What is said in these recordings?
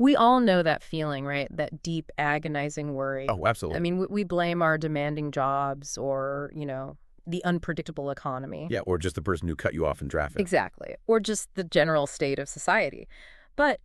We all know that feeling, right? That deep, agonizing worry. Oh, I absolutely. mean, we blame our demanding jobs or, the unpredictable economy. Yeah, or just the person who cut you off in traffic. Exactly. Or just the general state of society. But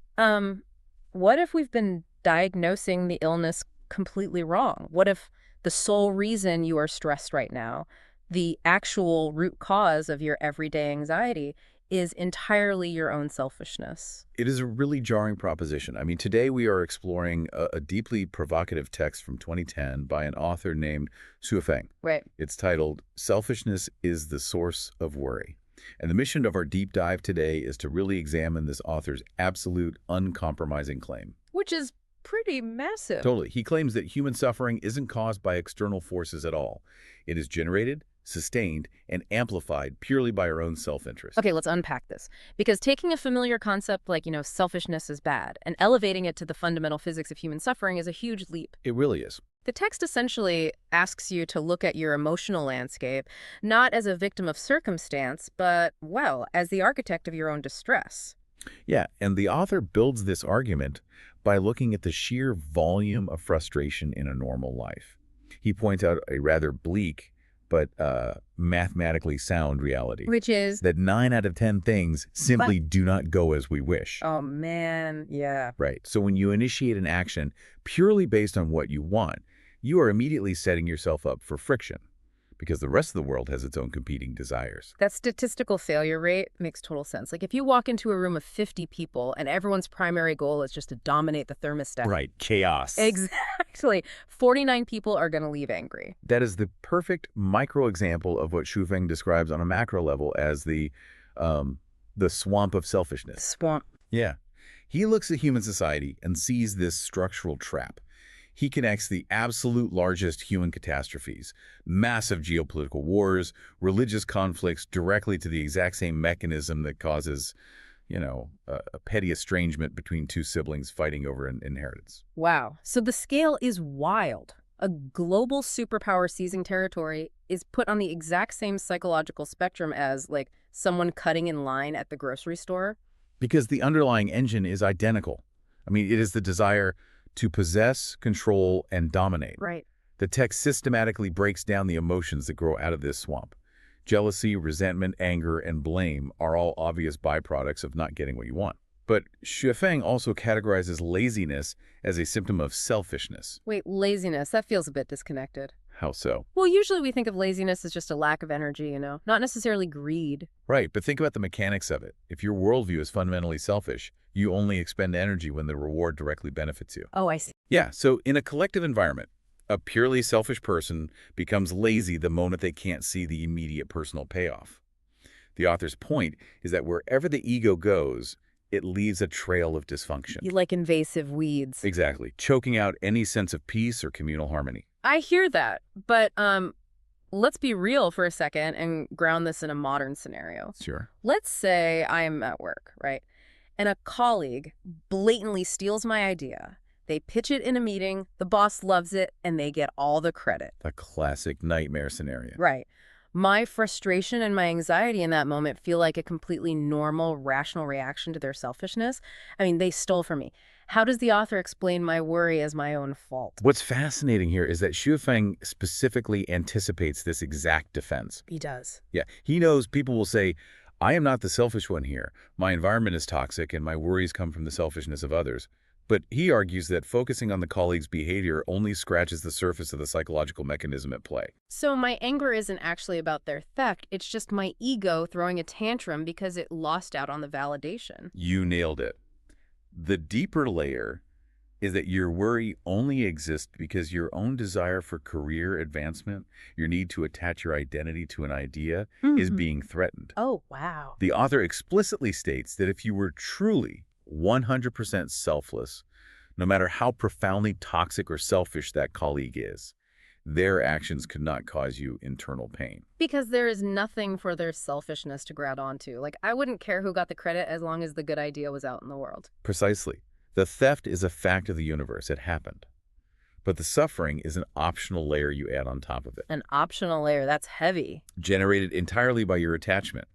what if we've been diagnosing the illness completely wrong? What if the sole reason you are stressed right now, the actual root cause of your everyday anxiety, is entirely your own selfishness? It is a really jarring proposition. I mean, today we are exploring a deeply provocative text from 2010 by an author named Feng. Right. It's titled, Selfishness is the Source of Worry. And the mission of our deep dive today is to really examine this author's absolute, uncompromising claim. Which is pretty massive. Totally. He claims that human suffering isn't caused by external forces at all. It is generated, sustained, and amplified purely by our own self-interest. Okay, let's unpack this. Because taking a familiar concept like, selfishness is bad and elevating it to the fundamental physics of human suffering is a huge leap. It really is. The text essentially asks you to look at your emotional landscape not as a victim of circumstance, but, well, as the architect of your own distress. Yeah, and the author builds this argument by looking at the sheer volume of frustration in a normal life. He points out a rather bleak but mathematically sound reality. Which is? That 9 out of 10 things simply do not go as we wish. Oh, man, yeah. Right. So when you initiate an action purely based on what you want, you are immediately setting yourself up for friction because the rest of the world has its own competing desires. That statistical failure rate makes total sense. Like if you walk into a room of 50 people and everyone's primary goal is just to dominate the thermostat. Right. Chaos. Exactly. 49 people are going to leave angry. That is the perfect micro example of what Feng describes on a macro level as the swamp of selfishness. Swamp. Yeah. He looks at human society and sees this structural trap. He connects the absolute largest human catastrophes, massive geopolitical wars, religious conflicts directly to the exact same mechanism that causes, a petty estrangement between two siblings fighting over an inheritance. Wow. So the scale is wild. A global superpower seizing territory is put on the exact same psychological spectrum as, like, someone cutting in line at the grocery store. Because the underlying engine is identical. I mean, it is the desire to possess, control, and dominate. Right. The text systematically breaks down the emotions that grow out of this swamp. Jealousy, resentment, anger, and blame are all obvious byproducts of not getting what you want. But Feng also categorizes laziness as a symptom of selfishness. Wait, laziness, that feels a bit disconnected. How so? Well, usually we think of laziness as just a lack of energy, not necessarily greed. Right, but think about the mechanics of it. If your worldview is fundamentally selfish, you only expend energy when the reward directly benefits you. Oh, I see. Yeah, so in a collective environment, a purely selfish person becomes lazy the moment they can't see the immediate personal payoff. The author's point is that wherever the ego goes, it leaves a trail of dysfunction. You like invasive weeds. Exactly, choking out any sense of peace or communal harmony. I hear that, but let's be real for a second and ground this in a modern scenario. Sure. Let's say I'm at work, right? And a colleague blatantly steals my idea. They pitch it in a meeting, the boss loves it, and they get all the credit. A classic nightmare scenario. Right. My frustration and my anxiety in that moment feel like a completely normal, rational reaction to their selfishness. I mean, they stole from me. How does the author explain my worry as my own fault? What's fascinating here is that Feng specifically anticipates this exact defense. He does. Yeah, he knows people will say, I am not the selfish one here. My environment is toxic and my worries come from the selfishness of others. But he argues that focusing on the colleague's behavior only scratches the surface of the psychological mechanism at play. So my anger isn't actually about their theft. It's just my ego throwing a tantrum because it lost out on the validation. You nailed it. The deeper layer is that your worry only exists because your own desire for career advancement, your need to attach your identity to an idea, is being threatened. Oh, wow. The author explicitly states that if you were truly 100% selfless, no matter how profoundly toxic or selfish that colleague is, their actions could not cause you internal pain. Because there is nothing for their selfishness to grab onto. Like, I wouldn't care who got the credit as long as the good idea was out in the world. Precisely. The theft is a fact of the universe. It happened. But the suffering is an optional layer you add on top of it. An optional layer, that's heavy. Generated entirely by your attachment.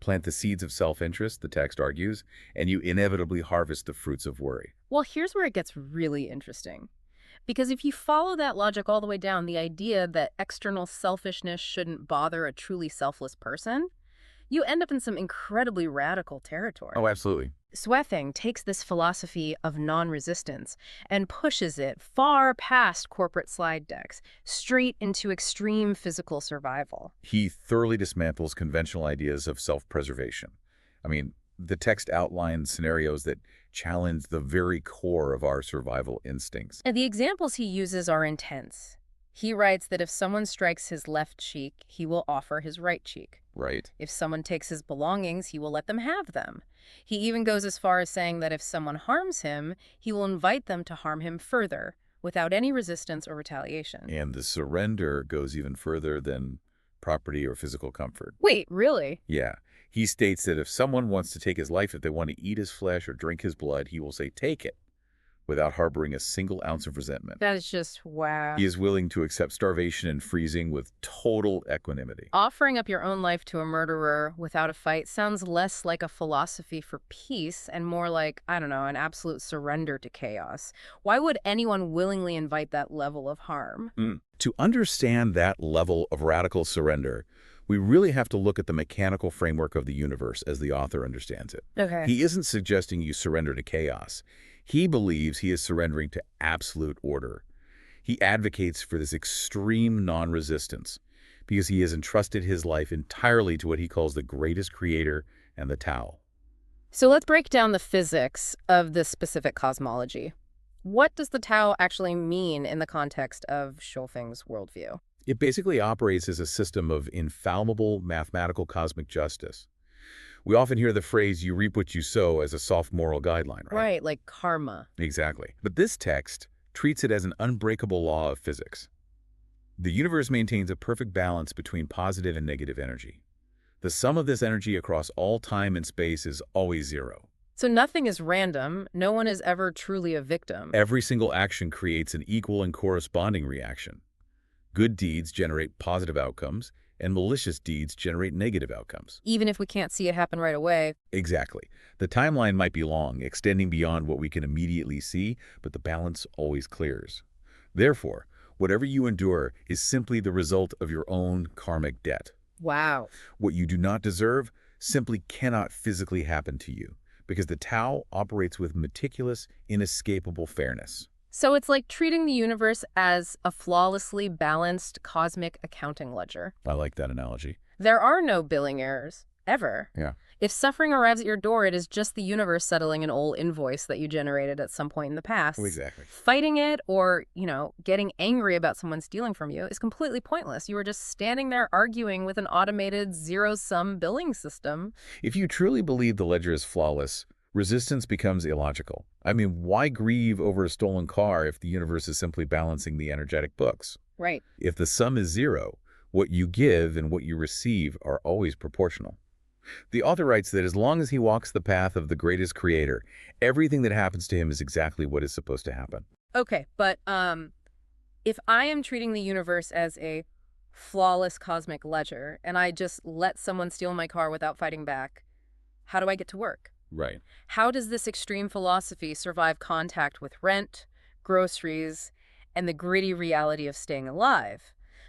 Plant the seeds of self-interest, the text argues, and you inevitably harvest the fruits of worry. Well, here's where it gets really interesting. Because if you follow that logic all the way down, the idea that external selfishness shouldn't bother a truly selfless person, you end up in some incredibly radical territory. Oh, absolutely. Swething takes this philosophy of non-resistance and pushes it far past corporate slide decks, straight into extreme physical survival. He thoroughly dismantles conventional ideas of self-preservation. I mean, the text outlines scenarios that challenge the very core of our survival instincts. And the examples he uses are intense. He writes that if someone strikes his left cheek, he will offer his right cheek. Right. If someone takes his belongings, he will let them have them. He even goes as far as saying that if someone harms him, he will invite them to harm him further, without any resistance or retaliation. And the surrender goes even further than property or physical comfort. Wait, really? Yeah. He states that if someone wants to take his life, if they want to eat his flesh or drink his blood, he will say, take it, without harboring a single ounce of resentment. That is just wow. He is willing to accept starvation and freezing with total equanimity. Offering up your own life to a murderer without a fight sounds less like a philosophy for peace and more like, I don't know, an absolute surrender to chaos. Why would anyone willingly invite that level of harm? To understand that level of radical surrender, we really have to look at the mechanical framework of the universe as the author understands it. Okay. He isn't suggesting you surrender to chaos. He believes he is surrendering to absolute order. He advocates for this extreme non-resistance because he has entrusted his life entirely to what he calls the greatest creator and the Tao. So let's break down the physics of this specific cosmology. What does the Tao actually mean in the context of Shofeng's worldview? It basically operates as a system of infallible mathematical cosmic justice. We often hear the phrase, you reap what you sow, as a soft moral guideline, right? Right, like karma. Exactly. But this text treats it as an unbreakable law of physics. The universe maintains a perfect balance between positive and negative energy. The sum of this energy across all time and space is always zero. So nothing is random. No one is ever truly a victim. Every single action creates an equal and corresponding reaction. Good deeds generate positive outcomes, and malicious deeds generate negative outcomes. Even if we can't see it happen right away. Exactly. The timeline might be long, extending beyond what we can immediately see, but the balance always clears. Therefore, whatever you endure is simply the result of your own karmic debt. Wow. What you do not deserve simply cannot physically happen to you, because the Tao operates with meticulous, inescapable fairness. So it's like treating the universe as a flawlessly balanced cosmic accounting ledger. I like that analogy. There are no billing errors, ever. Yeah. If suffering arrives at your door, it is just the universe settling an old invoice that you generated at some point in the past. Exactly. Fighting it or, getting angry about someone stealing from you is completely pointless. You are just standing there arguing with an automated zero-sum billing system. If you truly believe the ledger is flawless, resistance becomes illogical. I mean, why grieve over a stolen car if the universe is simply balancing the energetic books? Right. If the sum is zero, what you give and what you receive are always proportional. The author writes that as long as he walks the path of the greatest creator, everything that happens to him is exactly what is supposed to happen. Okay, but if I am treating the universe as a flawless cosmic ledger and I just let someone steal my car without fighting back, how do I get to work? Right. How does this extreme philosophy survive contact with rent, groceries, and the gritty reality of staying alive?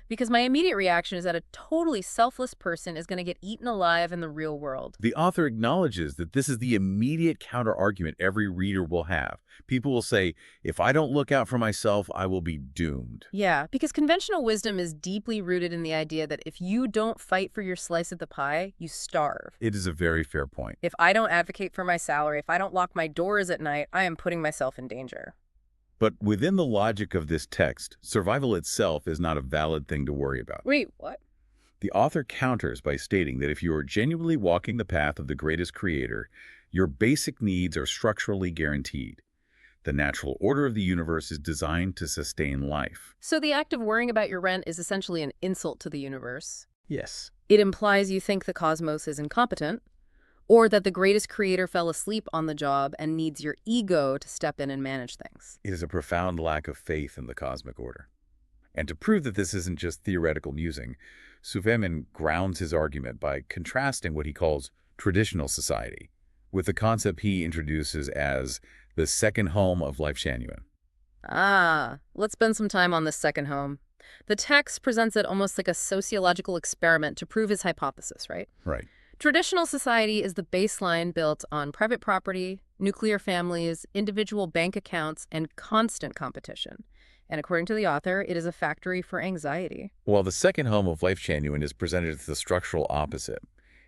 Because my immediate reaction is that a totally selfless person is going to get eaten alive in the real world. The author acknowledges that this is the immediate counter-argument every reader will have. People will say, if I don't look out for myself, I will be doomed. Yeah, because conventional wisdom is deeply rooted in the idea that if you don't fight for your slice of the pie, you starve. It is a very fair point. If I don't advocate for my salary, if I don't lock my doors at night, I am putting myself in danger. But within the logic of this text, survival itself is not a valid thing to worry about. Wait, what? The author counters by stating that if you are genuinely walking the path of the greatest creator, your basic needs are structurally guaranteed. The natural order of the universe is designed to sustain life. So the act of worrying about your rent is essentially an insult to the universe. Yes. It implies you think the cosmos is incompetent, or that the greatest creator fell asleep on the job and needs your ego to step in and manage things. It is a profound lack of faith in the cosmic order. And to prove that this isn't just theoretical musing, Suvemin grounds his argument by contrasting what he calls traditional society, with the concept he introduces as the second home of Lifechanyuan. Ah, let's spend some time on this second home. The text presents it almost like a sociological experiment to prove his hypothesis, right? Right. Traditional society is the baseline built on private property, nuclear families, individual bank accounts, and constant competition. And according to the author, it is a factory for anxiety. While the second home of Lifechanyuan is presented as the structural opposite,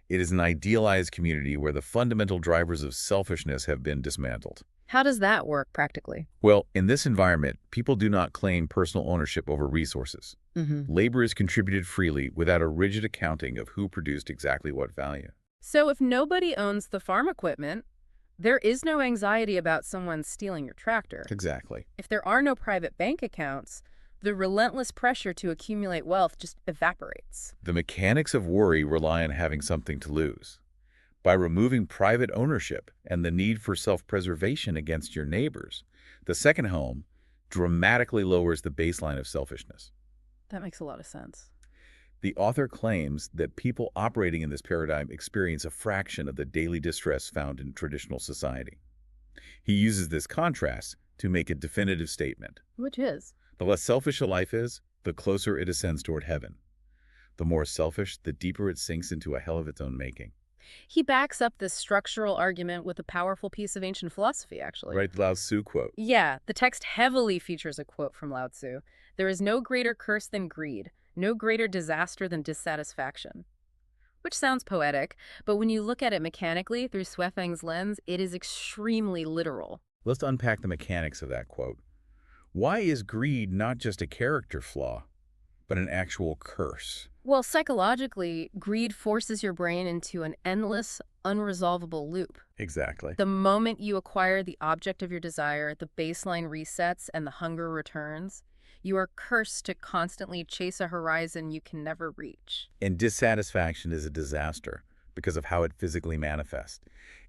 it is an idealized community where the fundamental drivers of selfishness have been dismantled. How does that work practically? Well, in this environment, people do not claim personal ownership over resources. Labor is contributed freely without a rigid accounting of who produced exactly what value. So if nobody owns the farm equipment, there is no anxiety about someone stealing your tractor. Exactly. If there are no private bank accounts, the relentless pressure to accumulate wealth just evaporates. The mechanics of worry rely on having something to lose. By removing private ownership and the need for self-preservation against your neighbors, the second home dramatically lowers the baseline of selfishness. That makes a lot of sense. The author claims that people operating in this paradigm experience a fraction of the daily distress found in traditional society. He uses this contrast to make a definitive statement. Which is? The less selfish a life is, the closer it ascends toward heaven. The more selfish, the deeper it sinks into a hell of its own making. He backs up this structural argument with a powerful piece of ancient philosophy, actually. Right, Lao Tzu quote. Yeah, the text heavily features a quote from Lao Tzu. There is no greater curse than greed, no greater disaster than dissatisfaction. Which sounds poetic, but when you look at it mechanically through Swefeng's lens, it is extremely literal. Let's unpack the mechanics of that quote. Why is greed not just a character flaw, but an actual curse? Well, psychologically, greed forces your brain into an endless, unresolvable loop. Exactly. The moment you acquire the object of your desire, the baseline resets and the hunger returns. You are cursed to constantly chase a horizon you can never reach. And dissatisfaction is a disaster because of how it physically manifests.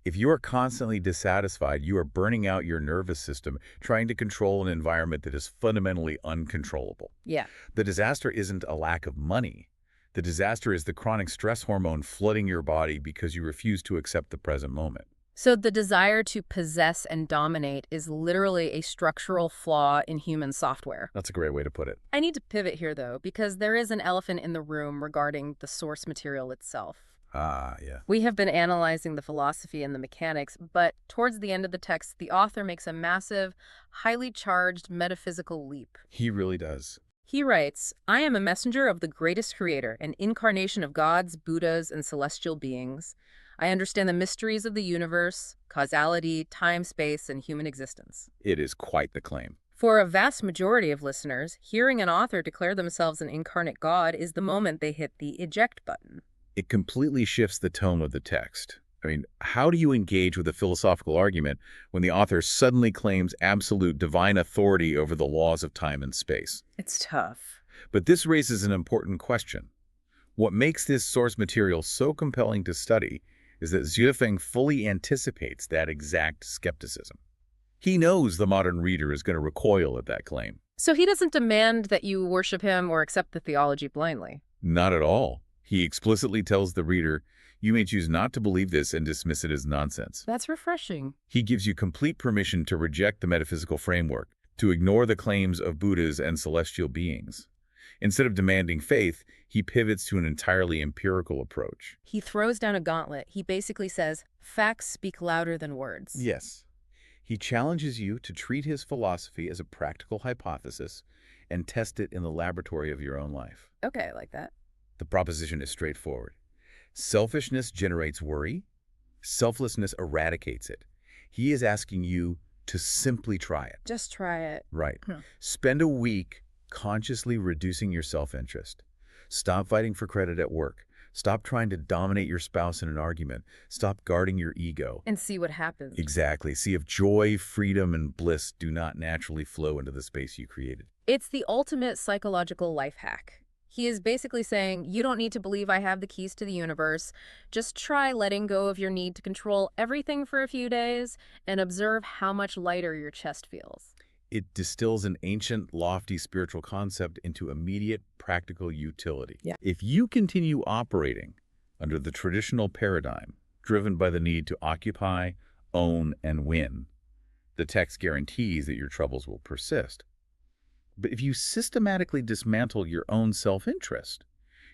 If you are constantly dissatisfied, you are burning out your nervous system, trying to control an environment that is fundamentally uncontrollable. Yeah. The disaster isn't a lack of money. The disaster is the chronic stress hormone flooding your body because you refuse to accept the present moment. So the desire to possess and dominate is literally a structural flaw in human software. That's a great way to put it. I need to pivot here, though, because there is an elephant in the room regarding the source material itself. Yeah. We have been analyzing the philosophy and the mechanics, but towards the end of the text, the author makes a massive, highly charged metaphysical leap. He really does. He writes, "I am a messenger of the greatest creator, an incarnation of gods, Buddhas, and celestial beings. I understand the mysteries of the universe, causality, time, space, and human existence." It is quite the claim. For a vast majority of listeners, hearing an author declare themselves an incarnate god is the moment they hit the eject button. It completely shifts the tone of the text. I mean, how do you engage with a philosophical argument when the author suddenly claims absolute divine authority over the laws of time and space? It's tough. But this raises an important question. What makes this source material so compelling to study is that Xuefeng fully anticipates that exact skepticism. He knows the modern reader is going to recoil at that claim. So he doesn't demand that you worship him or accept the theology blindly. Not at all. He explicitly tells the reader, you may choose not to believe this and dismiss it as nonsense. That's refreshing. He gives you complete permission to reject the metaphysical framework, to ignore the claims of Buddhas and celestial beings. Instead of demanding faith, he pivots to an entirely empirical approach. He throws down a gauntlet. He basically says, facts speak louder than words. Yes. He challenges you to treat his philosophy as a practical hypothesis and test it in the laboratory of your own life. Okay, I like that. The proposition is straightforward. Selfishness generates worry. Selflessness eradicates it. He is asking you to simply try it. Just try it. Right. Spend a week consciously reducing your self-interest. Stop fighting for credit at work. Stop trying to dominate your spouse in an argument. Stop guarding your ego. And see what happens. Exactly. See if joy, freedom, and bliss do not naturally flow into the space you created. It's the ultimate psychological life hack. He is basically saying, you don't need to believe I have the keys to the universe. Just try letting go of your need to control everything for a few days and observe how much lighter your chest feels. It distills an ancient, lofty spiritual concept into immediate, practical utility. Yeah. If you continue operating under the traditional paradigm, driven by the need to occupy, own, and win. The text guarantees that your troubles will persist. But if you systematically dismantle your own self-interest,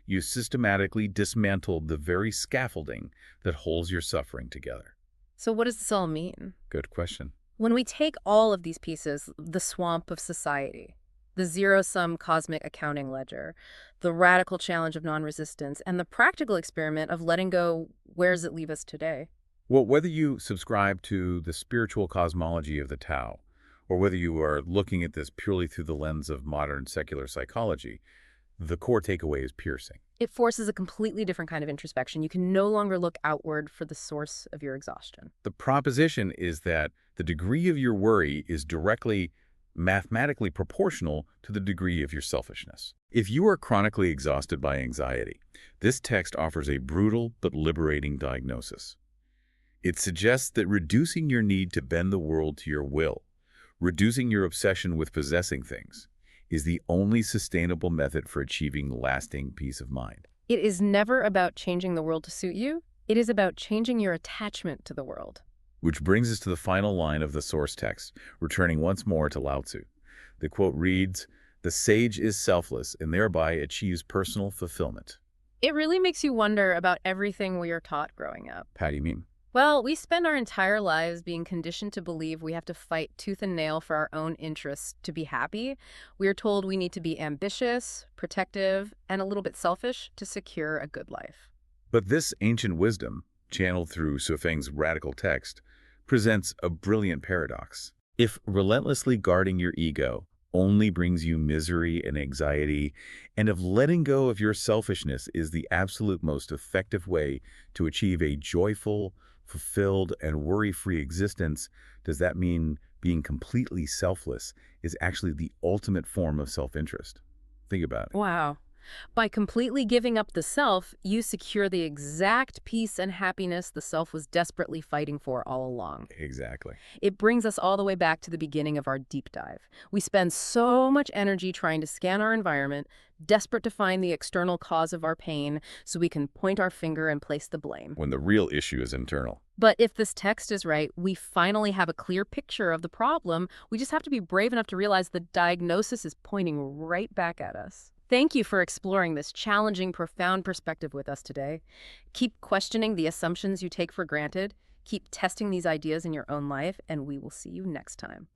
you systematically dismantle the very scaffolding that holds your suffering together. So what does this all mean? Good question. When we take all of these pieces, the swamp of society, the zero-sum cosmic accounting ledger, the radical challenge of non-resistance, and the practical experiment of letting go, where does it leave us today? Well, whether you subscribe to the spiritual cosmology of the Tao, or whether you are looking at this purely through the lens of modern secular psychology, the core takeaway is piercing. It forces a completely different kind of introspection. You can no longer look outward for the source of your exhaustion. The proposition is that the degree of your worry is directly mathematically proportional to the degree of your selfishness. If you are chronically exhausted by anxiety, this text offers a brutal but liberating diagnosis. It suggests that reducing your need to bend the world to your will, reducing your obsession with possessing things, is the only sustainable method for achieving lasting peace of mind. It is never about changing the world to suit you. It is about changing your attachment to the world. Which brings us to the final line of the source text, returning once more to Lao Tzu. The quote reads, "The sage is selfless and thereby achieves personal fulfillment." It really makes you wonder about everything we are taught growing up. How do you mean? Well, we spend our entire lives being conditioned to believe we have to fight tooth and nail for our own interests to be happy. We are told we need to be ambitious, protective, and a little bit selfish to secure a good life. But this ancient wisdom, channeled through Sufeng's radical text, presents a brilliant paradox. If relentlessly guarding your ego only brings you misery and anxiety, and if letting go of your selfishness is the absolute most effective way to achieve a joyful, fulfilled, and worry-free existence, does that mean being completely selfless is actually the ultimate form of self-interest? Think about it. Wow. By completely giving up the self, you secure the exact peace and happiness the self was desperately fighting for all along. Exactly. It brings us all the way back to the beginning of our deep dive. We spend so much energy trying to scan our environment, desperate to find the external cause of our pain so we can point our finger and place the blame. When the real issue is internal. But if this text is right, we finally have a clear picture of the problem. We just have to be brave enough to realize the diagnosis is pointing right back at us. Thank you for exploring this challenging, profound perspective with us today. Keep questioning the assumptions you take for granted. Keep testing these ideas in your own life, and we will see you next time.